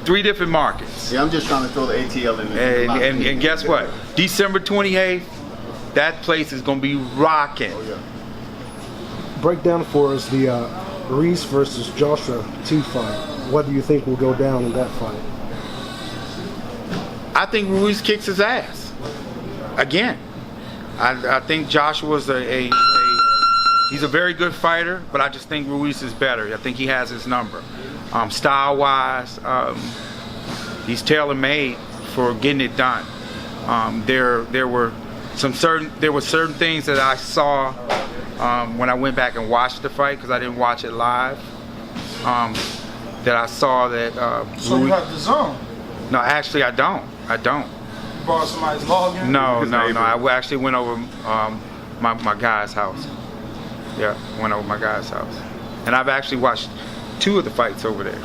3 different markets. Yeah, I'm just trying to throw the ATL in there. And guess what? December 28th, that place is going to be rocking. Oh, yeah. Break down for us the Ruiz versus Joshua 2 fight. What do you think will go down in that fight? I think Ruiz kicks his ass. Again, I think Joshua's he's a very good fighter, but I just think Ruiz is better. I think he has his number. Style-wise, he's tailor-made for getting it done. There were certain things that I saw when I went back and watched the fight, because I didn't watch it live. That I saw that. So you have the zone? No, actually, I don't. You borrowed somebody's login? No. I actually went over my guy's house. Yeah, went over my guy's house, and I've actually watched 2 of the fights over there.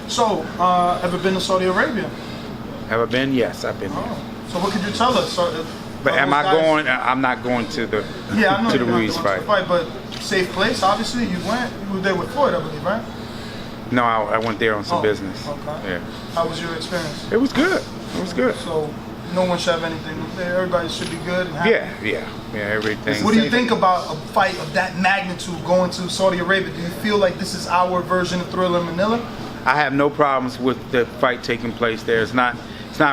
So, ever been to Saudi Arabia? Have I been? Yes, I've been there. So what could you tell us? But am I going? I'm not going to the I know to the Ruiz fight. But safe place, obviously. You were there with Floyd, I believe, right? No, I went there on some business. Okay. Yeah. How was your experience? It was good. It was good. So no one should have anything. Everybody should be good and happy. Yeah, everything. What do you think about a fight of that magnitude going to Saudi Arabia? Do you feel like this is our version of Thriller Manila? I have no problems with the fight taking place there. It's not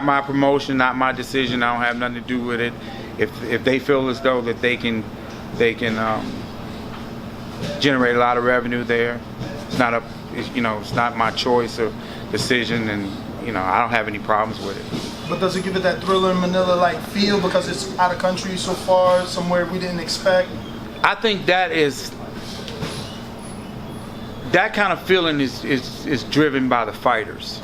my promotion, not my decision. I don't have nothing to do with it. If they feel as though that they can generate a lot of revenue there, it's not my choice or decision, and I don't have any problems with it. But does it give it that Thriller Manila like feel because it's out of country so far, somewhere we didn't expect? I think that kind of feeling is driven by the fighters.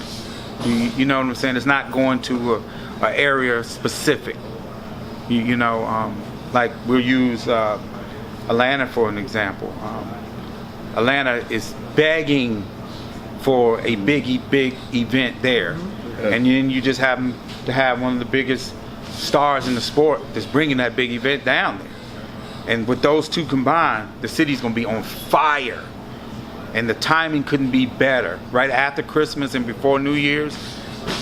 You know what I'm saying? It's not going to an area specific. Like we'll use Atlanta for an example. Atlanta is begging for a big event there, and then you just happen to have one of the biggest stars in the sport that's bringing that big event down there. And with those 2 combined, the city's going to be on fire. And the timing couldn't be better. Right after Christmas and before New Year's.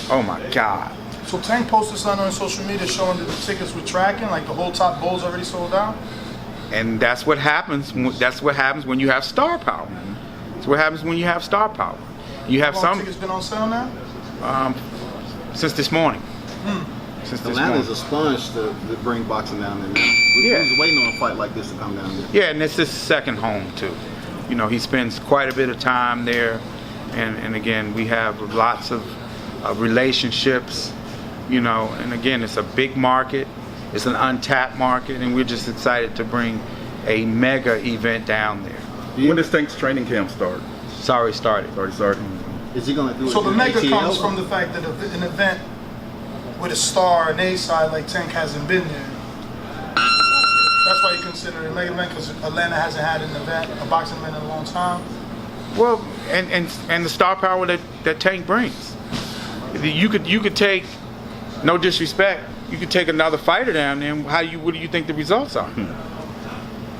Oh my God. So Tank posted something on social media showing that the tickets were tracking, like the whole top bowl's already sold out. And that's what happens. That's what happens when you have star power. That's what happens when you have star power. You have How long tickets been on sale now? Since this morning. Atlanta's a sponge to bring boxing down there now. We was waiting on a fight like this to come down there. Yeah, and it's his second home too. He spends quite a bit of time there, and again, we have lots of relationships, and again, it's a big market, it's an untapped market, and we're just excited to bring a mega event down there. When does Tank's training camp start? It's already started. Is he going to do it? So the mega ATL? comes from the fact that an event with a star and A-side like Tank hasn't been there. That's why you consider it a mega event, because Atlanta hasn't had an event, a boxing event in a long time. Well, and the star power that Tank brings. You could take, no disrespect, you could take another fighter down there, and what do you think the results are?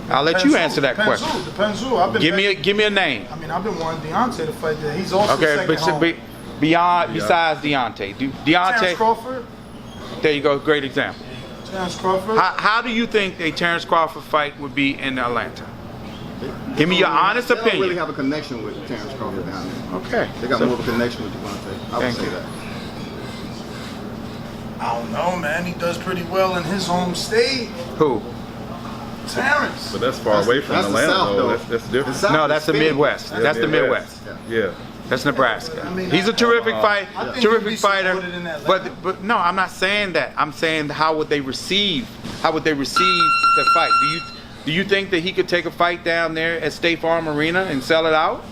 I'll let you answer that question. Depends who. Give me a name. I mean, I've been wanting Deontay to fight there. He's also second home. Besides Deontay. Terrence Crawford? There you go, great example. Terrence Crawford? How do you think a Terrence Crawford fight would be in Atlanta? Give me your honest They opinion. don't really have a connection with Terrence Crawford down there. Okay. They got more of a connection with Gervonta. I would say that. I don't know, man. He does pretty well in his home state. Who? Terrence. But that's far away from Atlanta, though. That's different. No, that's the Midwest. That's the Midwest. Yeah. That's Nebraska. I mean, He's a terrific fighter. in Atlanta. But no, I'm not saying that. I'm saying how would they receive the fight? Do you think that he could take a fight down there at State Farm Arena and sell it out?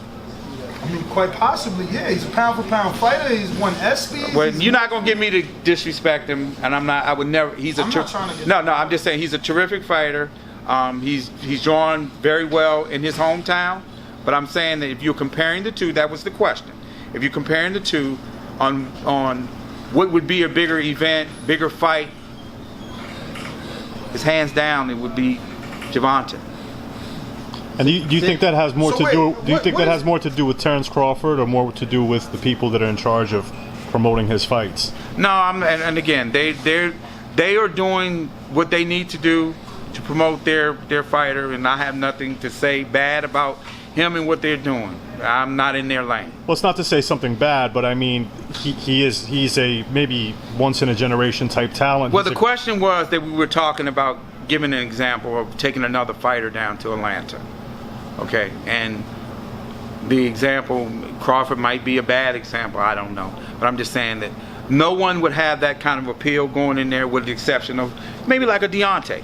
I mean, quite possibly, yeah. He's a pound-for-pound fighter. He's won ESPYs. Well, you're not gonna get me to disrespect him, and I'm not. I would never. He's a. I'm not trying to get no. I'm just saying he's a terrific fighter. He's drawn very well in his hometown. But I'm saying that if you're comparing the two, that was the question. If you're comparing the two on what would be a bigger event, bigger fight, it's hands down it would be Gervonta. And do you think that has more So to wait, do? Do you what- think what that is- has more to do with Terrence Crawford, or more to do with the people that are in charge of promoting his fights? No, and again, they are doing what they need to do to promote their fighter, and I have nothing to say bad about him and what they're doing. I'm not in their lane. Well, it's not to say something bad, but I mean, he's a maybe once in a generation type talent. Well, the question was that we were talking about giving an example of taking another fighter down to Atlanta. Okay, and the example, Crawford might be a bad example, I don't know. But I'm just saying that no one would have that kind of appeal going in there with the exception of maybe like a Deontay.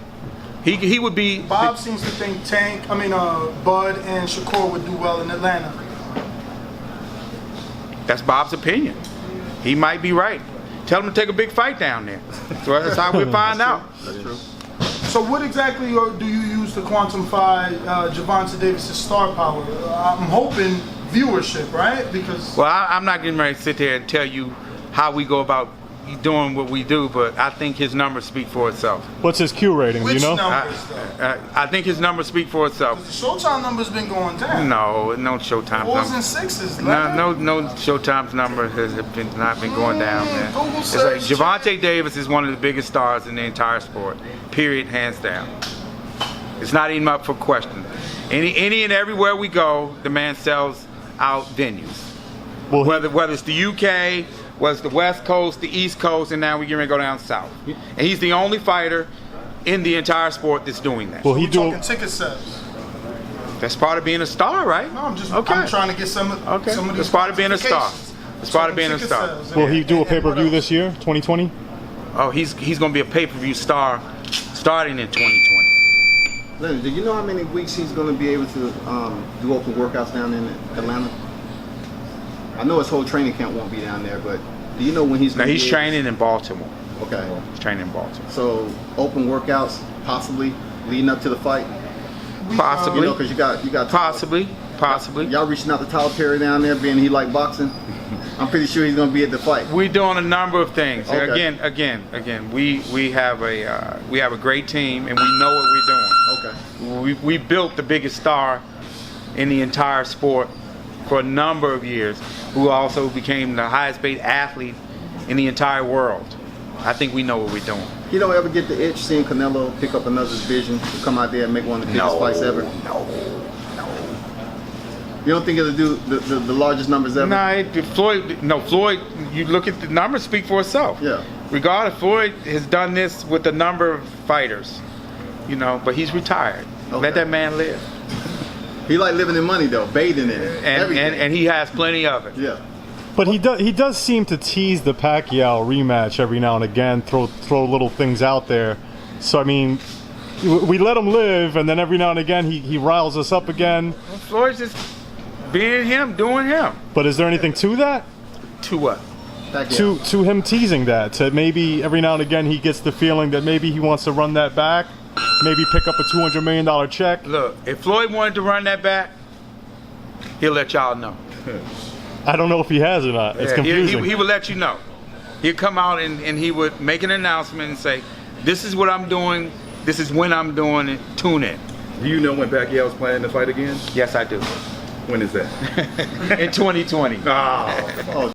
He would be... Bob seems to think Bud and Shakur would do well in Atlanta. That's Bob's opinion. He might be right. Tell him to take a big fight down there. So that's how we'll find out. That's true. So what exactly do you use to quantify Gervonta Davis' star power? I'm hoping viewership, right? Because Well, I'm not getting ready to sit there and tell you how we go about doing what we do, but I think his numbers speak for itself. What's his Q rating? Do which you know? numbers though? I think his numbers speak for itself. The Showtime number's been going down. No Showtime Fours number. and sixes. No Showtime's number has not been going down, man. Google It's like search. Gervonta Davis is one of the biggest stars in the entire sport. Period, hands down. It's not even up for question. Any and everywhere we go, the man sells out venues. Well, Whether it's the UK, whether it's the West Coast, the East Coast, and now we're going to go down south. And he's the only fighter in the entire sport that's doing that. well, he We're do. talking ticket sales. That's part of being a star, right? No, I'm Okay. trying to get some of these. That's part of being a star. It's part of being a Ticket star. sales. Will he do a And what pay-per-view else? this year, 2020? Oh, he's going to be a pay-per-view star starting in 2020. Leonard, do you know how many weeks he's going to be able to do open workouts down in Atlanta? I know his whole training camp won't be down there, but do you know when he's Now going to he's training in Baltimore. Okay. He's training in Baltimore. So open workouts possibly leading up to the fight? Possibly. You know, because you got Possibly. Y'all reaching out to Tyler Perry down there, being he like boxing. I'm pretty sure he's going to be at the fight. We're doing a number of things. Okay. Again. We have a great team, and we know what we're doing. Okay. We built the biggest star in the entire sport for a number of years, who also became the highest paid athlete in the entire world. I think we know what we're doing. You don't ever get the itch seeing Canelo pick up another division to come out there and make one of the biggest fights ever? No. You don't think it'll do the largest numbers ever? Floyd, you look at the numbers speak for itself. Yeah. Regardless, Floyd has done this with a number of fighters, but he's retired. Okay. Let that man live. He like living in money though, bathing in it. And he has plenty of it. Yeah. But he does seem to tease the Pacquiao rematch every now and again, throw little things out there. So I mean, we let him live, and then every now and again he riles us up again. Well, Floyd's just being him, doing him. But is there anything to that? To what? Pacquiao. To him teasing that, to maybe every now and again he gets the feeling that maybe he wants to run that back, maybe pick up a $200 million check. Look, if Floyd wanted to run that back, he'll let y'all know. I don't know if he has or not. It's confusing. He would let you know. He'd come out and he would make an announcement and say, this is what I'm doing, this is when I'm doing it, tune in. Do you know when Pacquiao's planning to fight again? Yes, I do. When is that? In 2020. Oh,